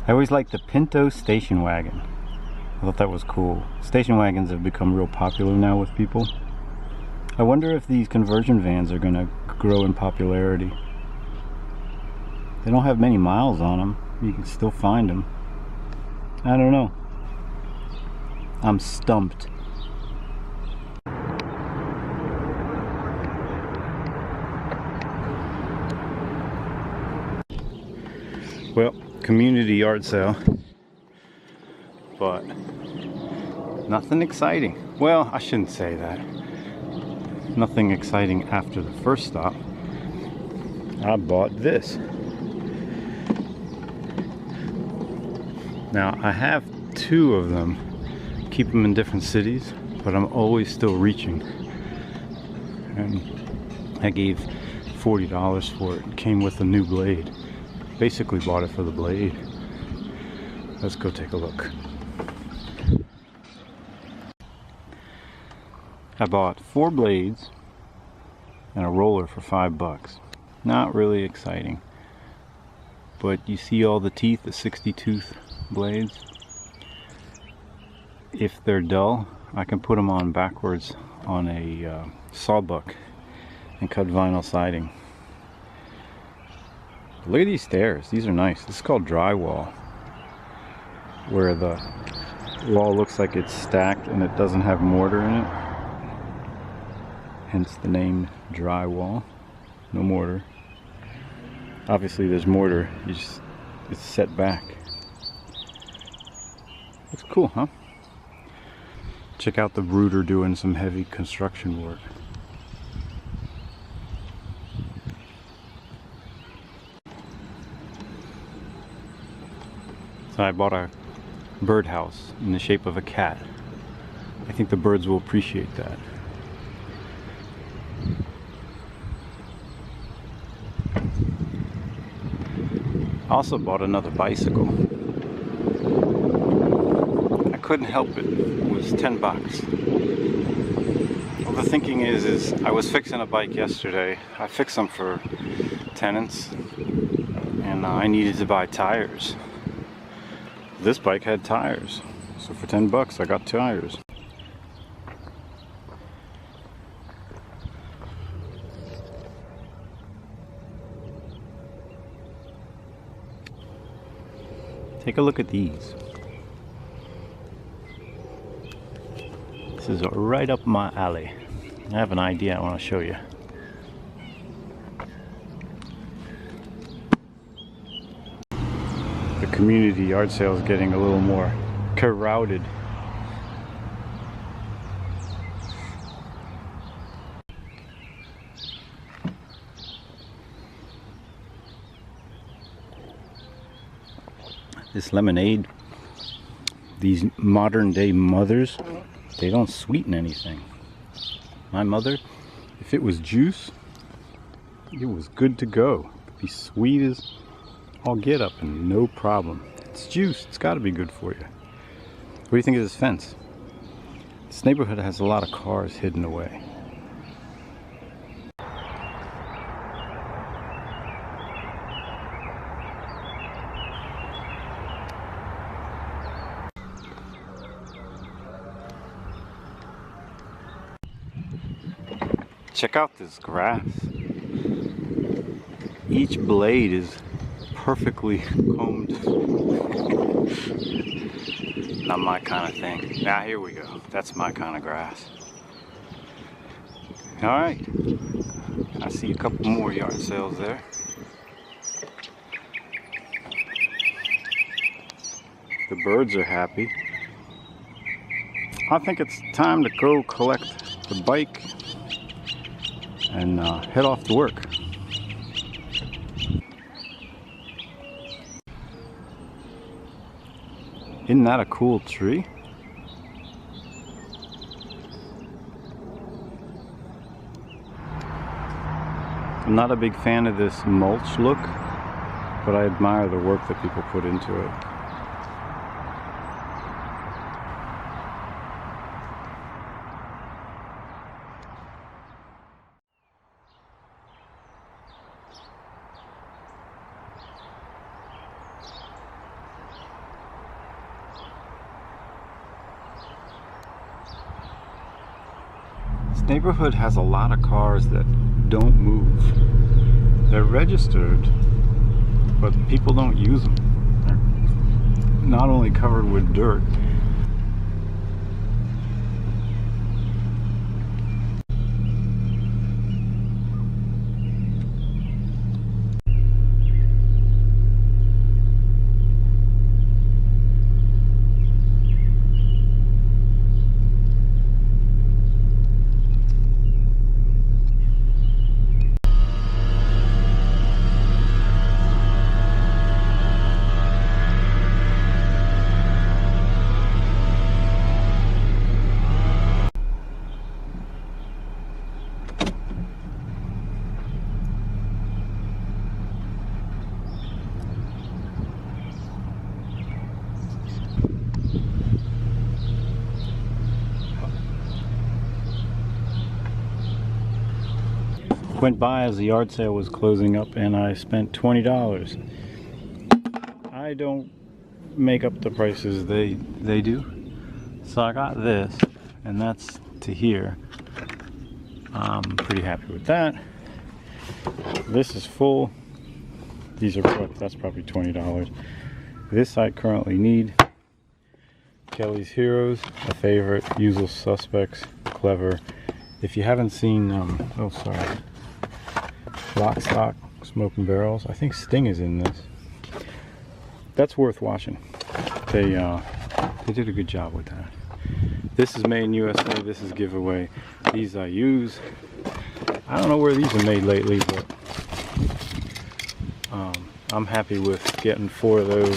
I always liked the Pinto station wagon. I thought that was cool. Station wagons have become real popular now with people. I wonder if these conversion vans are gonna grow in popularity. They don't have many miles on them. You can still find them. I don't know. I'm stumped. Well, community yard sale, but nothing exciting. Well, I shouldn't say that. Nothing exciting after the first stop. I bought this. Now, I have two of them. Keep them in different cities, but I'm always still reaching. And I gave $40 for it. It came with a new blade. Basically bought it for the blade. Let's go take a look. I bought 4 blades and a roller for $5. Not really exciting, but you see all the teeth, the 60 tooth blades. If they're dull, I can put them on backwards on a sawbuck and cut vinyl siding. Look at these stairs. These are nice. This is called drywall, where the wall looks like it's stacked and it doesn't have mortar in it. Hence the name drywall. No mortar. Obviously there's mortar. It's set back. Looks cool, huh? Check out the rooter doing some heavy construction work. So I bought a birdhouse in the shape of a cat. I think the birds will appreciate that. I also bought another bicycle. I couldn't help it. It was $10. Well, the thinking is I was fixing a bike yesterday. I fixed them for tenants, and I needed to buy tires. This bike had tires, so for $10 I got tires. Take a look at these. This is right up my alley. I have an idea I want to show you. The community yard sale is getting a little more crowded. This lemonade, these modern day mothers, they don't sweeten anything. My mother, if it was juice, it was good to go. It'd be sweet as all get up and no problem. It's juice, it's got to be good for you. What do you think of this fence? This neighborhood has a lot of cars hidden away. Check out this grass. Each blade is perfectly combed. Not my kind of thing. Now here we go. That's my kind of grass. Alright. I see a couple more yard sales there. The birds are happy. I think it's time to go collect the bike and head off to work. Isn't that a cool tree? I'm not a big fan of this mulch look, but I admire the work that people put into it. neighborhood has a lot of cars that don't move. They're registered, but people don't use them. They're not only covered with dirt. Went by as the yard sale was closing up and I spent $20. I don't make up the prices, they do. So I got this, and that's to here. I'm pretty happy with that. This is full. These are, that's probably $20. This I currently need. Kelly's Heroes, a favorite. Usual Suspects, clever. If you haven't seen, oh sorry, Lock, Stock, Smoking Barrels. I think Sting is in this. That's worth watching. They did a good job with that. This is made in USA. This is giveaway. These I use. I don't know where these are made lately, but I'm happy with getting 4 of those.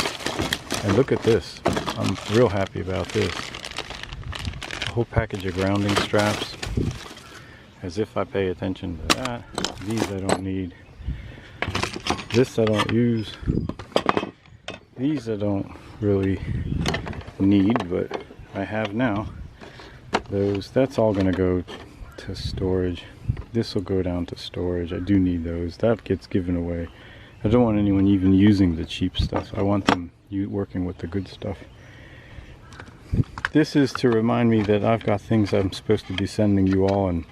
And look at this. I'm real happy about this. A whole package of grounding straps. As if I pay attention to that. These I don't need. This I don't use. These I don't really need, but I have now. Those, that's all gonna go to storage. This will go down to storage. I do need those. That gets given away. I don't want anyone even using the cheap stuff. I want them working with the good stuff. This is to remind me that I've got things I'm supposed to be sending you all and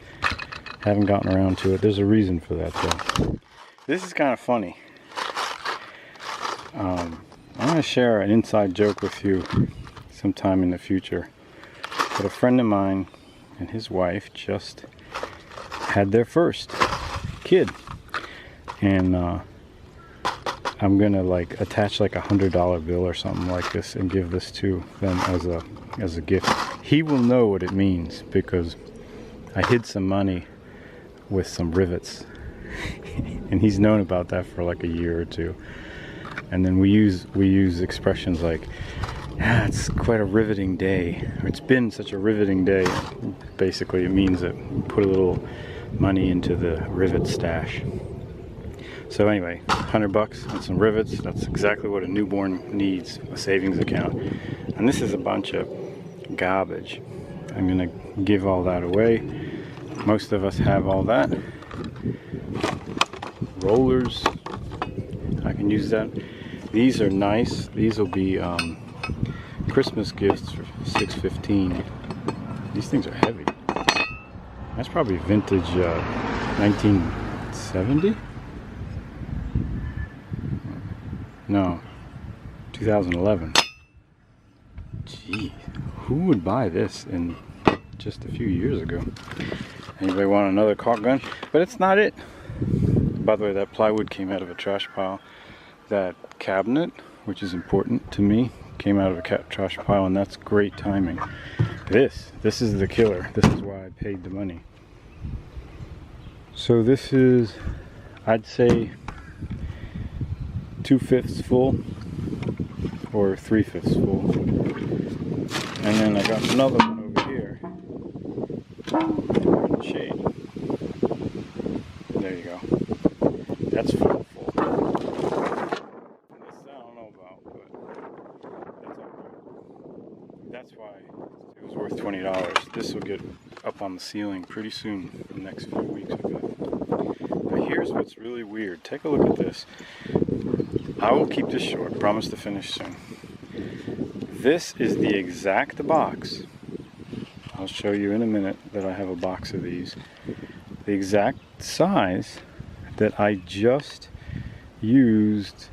haven't gotten around to it. There's a reason for that though. This is kind of funny. I'm going to share an inside joke with you sometime in the future. But a friend of mine and his wife just had their first kid. And I'm going to like attach like $100 bill or something like this and give this to them as a gift. He will know what it means because I hid some money with some rivets. And he's known about that for like a year or two. And then we use expressions like, yeah, it's quite a riveting day, or it's been such a riveting day. Basically it means that we put a little money into the rivet stash. So anyway, $100 and some rivets, that's exactly what a newborn needs, a savings account. And this is a bunch of garbage. I'm gonna give all that away. Most of us have all that. Rollers, I can use that. These are nice. These will be Christmas gifts for $6.15. These things are heavy. That's probably vintage 1970? No, 2011. Gee, who would buy this in just a few years ago? Anybody want another caulk gun? But it's not it. By the way, that plywood came out of a trash pile. That cabinet, which is important to me, came out of a trash pile, and that's great timing. This is the killer. This is why I paid the money. So this is, I'd say, 2/5 full or 3/5 full. And then I got another one over here in the shade. There you go. That's full. This I don't know about, but that's okay. That's why it was worth $20. This will get up on the ceiling pretty soon, in the next few weeks. But here's what's really weird. Take a look at this. I will keep this short, promise to finish soon. This is the exact box I'll show you in a minute that I have a box of these. The exact size that I just used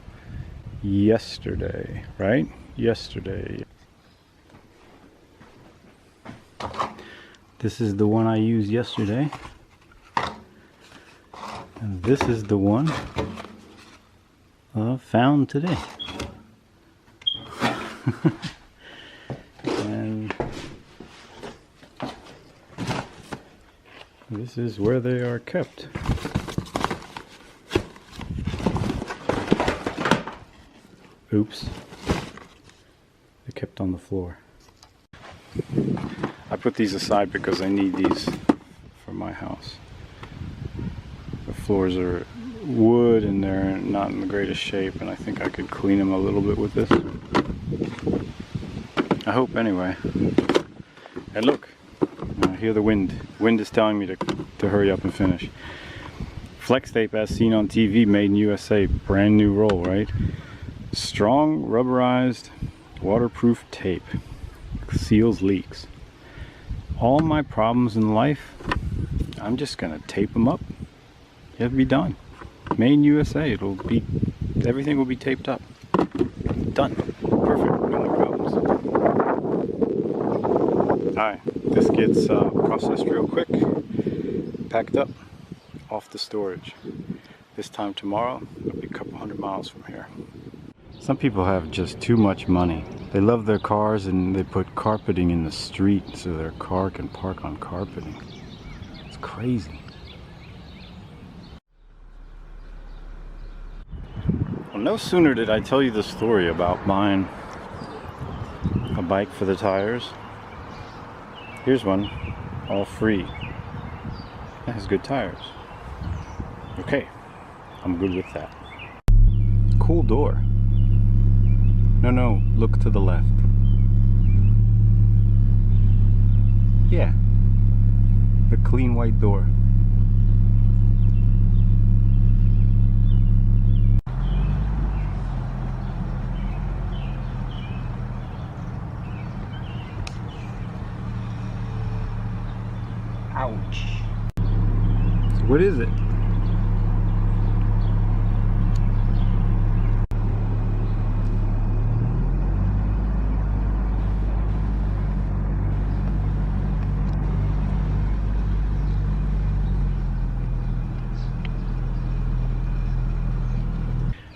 yesterday, right? Yesterday. This is the one I used yesterday. And this is the one found today. And this is where they are kept. Oops. They're kept on the floor. I put these aside because I need these for my house. The floors are wood and they're not in the greatest shape, and I think I could clean them a little bit with this. I hope anyway. And look, I hear the wind. Wind is telling me to hurry up and finish. Flex tape as seen on TV, made in USA, brand new roll, right? Strong, rubberized, waterproof tape. Seals leaks. All my problems in life, I'm just gonna tape them up. It'll be done. Made in USA. Everything will be taped up. Done. Perfect. No more problems. Alright, this gets processed real quick, packed up, off to storage. This time tomorrow, it'll be a couple 100 miles from here. Some people have just too much money. They love their cars and they put carpeting in the street so their car can park on carpeting. It's crazy. Well, no sooner did I tell you the story about buying a bike for the tires. Here's one, all free. It has good tires. Okay, I'm good with that. Cool door. No, look to the left. Yeah, the clean white door. Ouch. So what is it?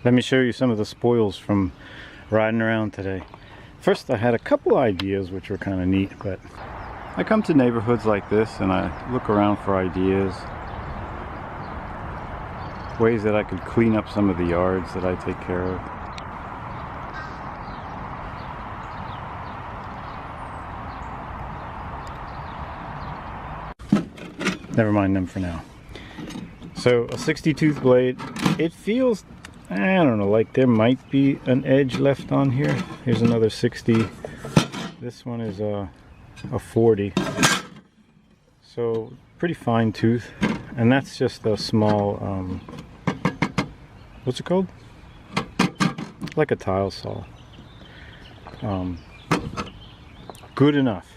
Let me show you some of the spoils from riding around today. First, I had a couple ideas which were kind of neat, but I come to neighborhoods like this and I look around for ideas, ways that I could clean up some of the yards that I take care of. Never mind them for now. So a 60 tooth blade, it feels, I don't know, like there might be an edge left on here. Here's another 60. This one is a 40. So pretty fine tooth. And that's just a small, what's it called? Like a tile saw. Good enough.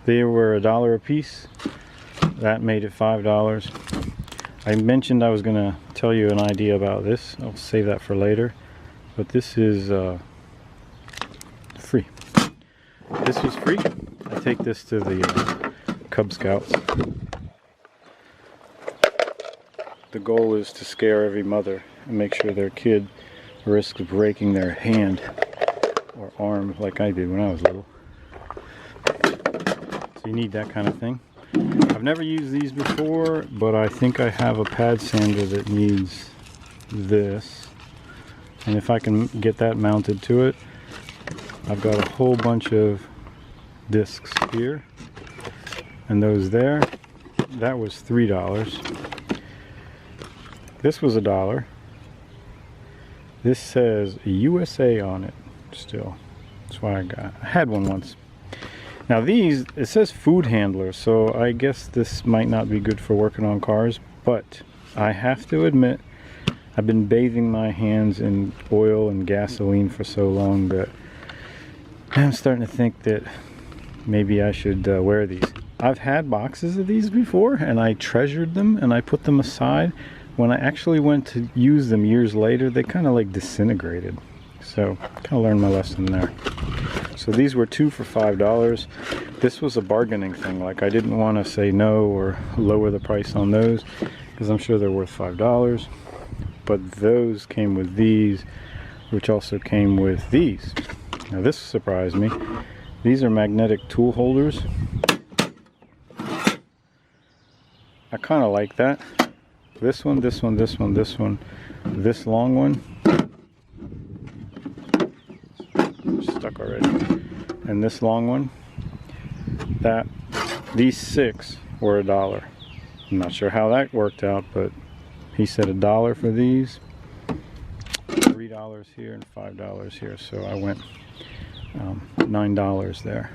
They were $1 a piece. That made it $5. I mentioned I was gonna tell you an idea about this. I'll save that for later. But this is free. This was free. I take this to the Cub Scouts. The goal is to scare every mother and make sure their kid risks breaking their hand or arm like I did when I was little. So you need that kind of thing. I've never used these before, but I think I have a pad sander that needs this. And if I can get that mounted to it, I've got a whole bunch of discs here. And those there, that was $3. This was $1. This says USA on it still. That's why I had one once. Now these, it says food handler, so I guess this might not be good for working on cars, but I have to admit, I've been bathing my hands in oil and gasoline for so long that I'm starting to think that maybe I should wear these. I've had boxes of these before and I treasured them and I put them aside. When I actually went to use them years later, they kind of like disintegrated. So kind of learned my lesson there. So these were 2 for $5. This was a bargaining thing. Like, I didn't want to say no or lower the price on those because I'm sure they're worth $5. But those came with these, which also came with these. Now this surprised me. These are magnetic tool holders. I kind of like that. This one, this one, this one, this one, this long one. Stuck already. And this long one. These 6 were $1. I'm not sure how that worked out, but he said $1 for these. $3 here and $5 here. So I went $9 there.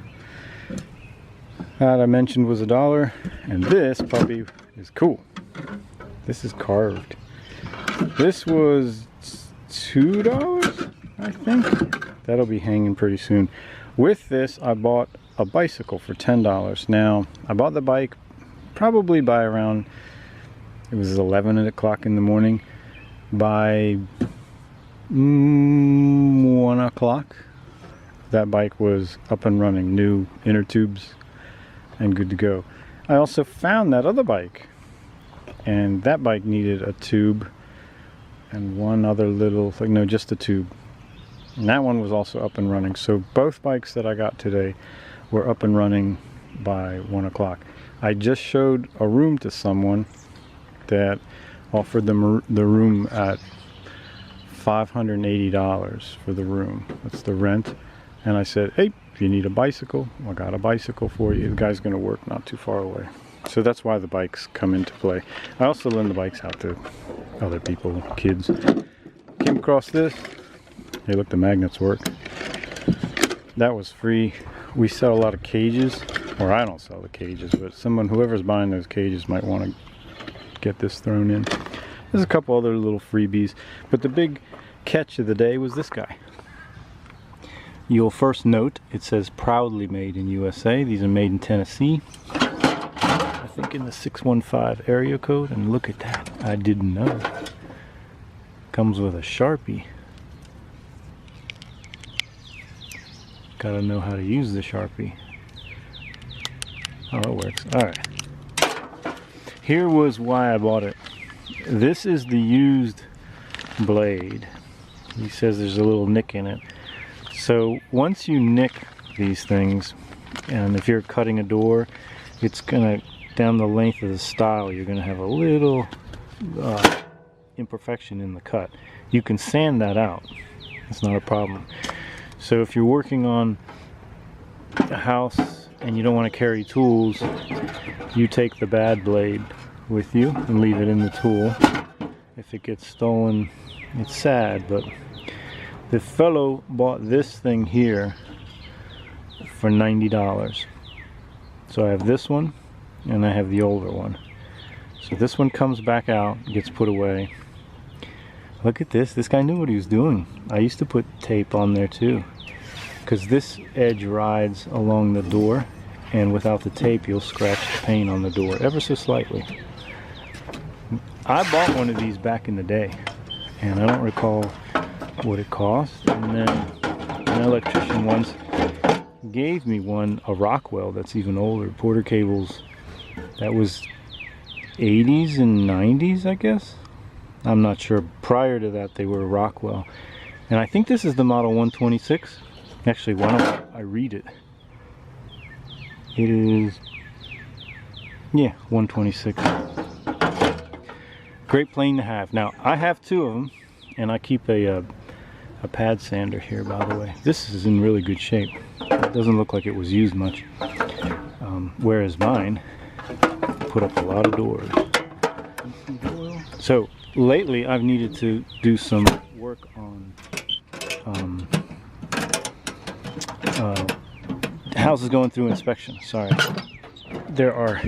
That I mentioned was $1, and this puppy is cool. This is carved. This was $2, I think. That'll be hanging pretty soon. With this, I bought a bicycle for $10. Now, I bought the bike probably by around, it was 11 o'clock in the morning. By 1 o'clock, that bike was up and running, new inner tubes and good to go. I also found that other bike, and that bike needed a tube and one other little thing, no, just a tube. And that one was also up and running. So both bikes that I got today were up and running by 1 o'clock. I just showed a room to someone that offered them the room at $580 for the room. That's the rent. And I said, hey, if you need a bicycle, I got a bicycle for you. The guy's gonna work not too far away. So that's why the bikes come into play. I also lend the bikes out to other people, kids. Came across this. Hey, look, the magnets work. That was free. We sell a lot of cages, or I don't sell the cages, but whoever's buying those cages might want to get this thrown in. There's a couple other little freebies, but the big catch of the day was this guy. You'll first note it says proudly made in USA. These are made in Tennessee. I think in the 615 area code, and look at that. I didn't know. Comes with a Sharpie. Gotta know how to use the Sharpie. Oh, it works. Alright. Here was why I bought it. This is the used blade. He says there's a little nick in it. So once you nick these things, and if you're cutting a door, it's gonna, down the length of the style, you're gonna have a little imperfection in the cut. You can sand that out. It's not a problem. So if you're working on a house and you don't want to carry tools, you take the bad blade with you and leave it in the tool. If it gets stolen, it's sad, but the fellow bought this thing here for $90. So I have this one and I have the older one. So this one comes back out, gets put away. Look at this. This guy knew what he was doing. I used to put tape on there too, because this edge rides along the door, and without the tape you'll scratch the paint on the door ever so slightly. I bought one of these back in the day, and I don't recall what it cost. And then an electrician once gave me one, a Rockwell that's even older, Porter cables. That was 80s and 90s, I guess. I'm not sure. Prior to that, they were Rockwell. And I think this is the model 126. Actually, why don't I read it? It is, yeah, 126. Great plane to have. Now, I have 2 of them, and I keep a pad sander here, by the way. This is in really good shape. It doesn't look like it was used much. Whereas mine put up a lot of doors. So, lately, I've needed to do some work on houses going through inspection. Sorry. There are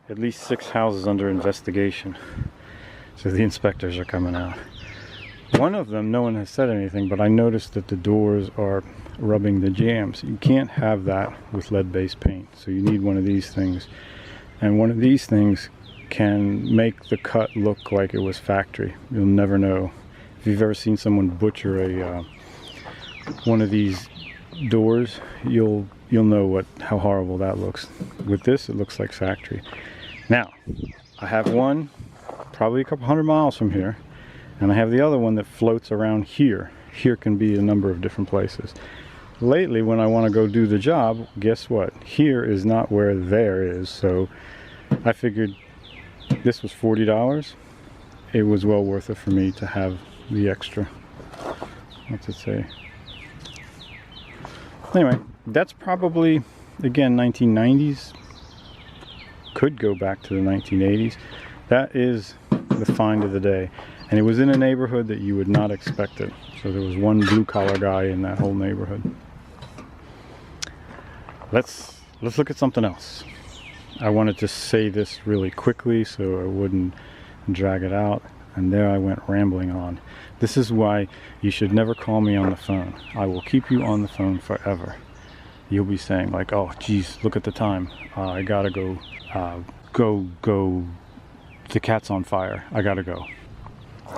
at least 6 houses under investigation. So the inspectors are coming out. One of them, no one has said anything, but I noticed that the doors are rubbing the jambs. You can't have that with lead-based paint, so you need one of these things. And one of these things can make the cut look like it was factory. You'll never know. If you've ever seen someone butcher a one of these doors, you'll know how horrible that looks. With this, it looks like factory. Now, I have one probably a couple 100 miles from here, and I have the other one that floats around here. Here can be a number of different places. Lately, when I want to go do the job, guess what? Here is not where there is, so I figured this was $40. It was well worth it for me to have the extra. What's it say? Anyway, that's probably, again, 1990s. Could go back to the 1980s. That is the find of the day. And it was in a neighborhood that you would not expect it. So there was one blue-collar guy in that whole neighborhood. Let's look at something else. I wanted to say this really quickly so I wouldn't drag it out. And there I went rambling on. This is why you should never call me on the phone. I will keep you on the phone forever. You'll be saying like, oh geez, look at the time. I gotta go, go, the cat's on fire. I gotta go.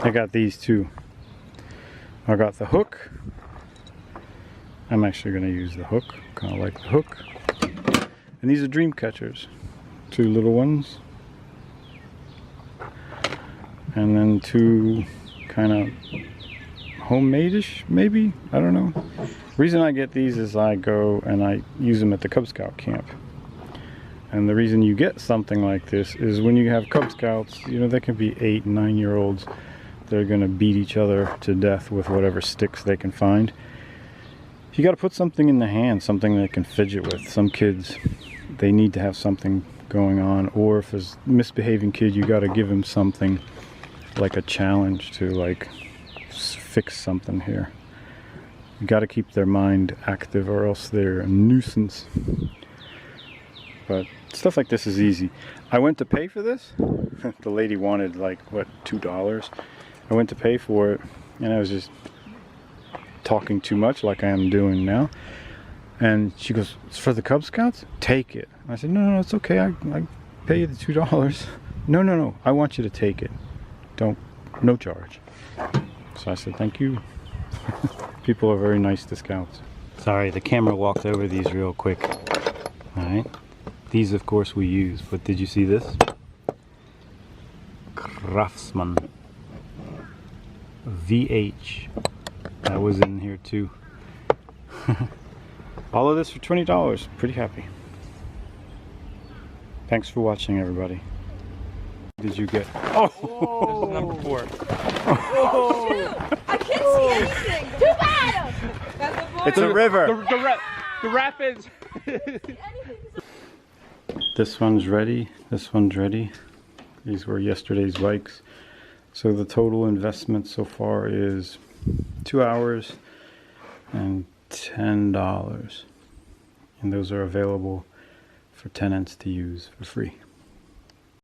I got these two. I got the hook. I'm actually gonna use the hook. Kinda like the hook. And these are dream catchers. Two little ones. And then two kind of homemade-ish, maybe? I don't know. The reason I get these is I go and I use them at the Cub Scout camp. And the reason you get something like this is when you have Cub Scouts, you know, they can be 8 and 9-year-olds. They're going to beat each other to death with whatever sticks they can find. You got to put something in the hand, something they can fidget with. Some kids, they need to have something going on. Or if it's a misbehaving kid, you got to give him something like a challenge to like fix something here. You got to keep their mind active or else they're a nuisance. But stuff like this is easy. I went to pay for this. The lady wanted like, what, $2? I went to pay for it and I was just talking too much like I am doing now. And she goes, it's for the Cub Scouts? Take it. I said, no, it's okay. I pay you the $2. No, I want you to take it. No charge. So I said, thank you. People are very nice to Scouts. Sorry, the camera walked over these real quick. Alright. These, of course, we use. But did you see this? Craftsman. VH. That was in here too. All of this for $20. Pretty happy. Thanks for watching, everybody. Did you get? Oh! This is number 4. Oh, I can't see anything. Too bad. It's a river. The rapids. This one's ready. This one's ready. These were yesterday's bikes. So the total investment so far is 2 hours and $10. And those are available for tenants to use for free.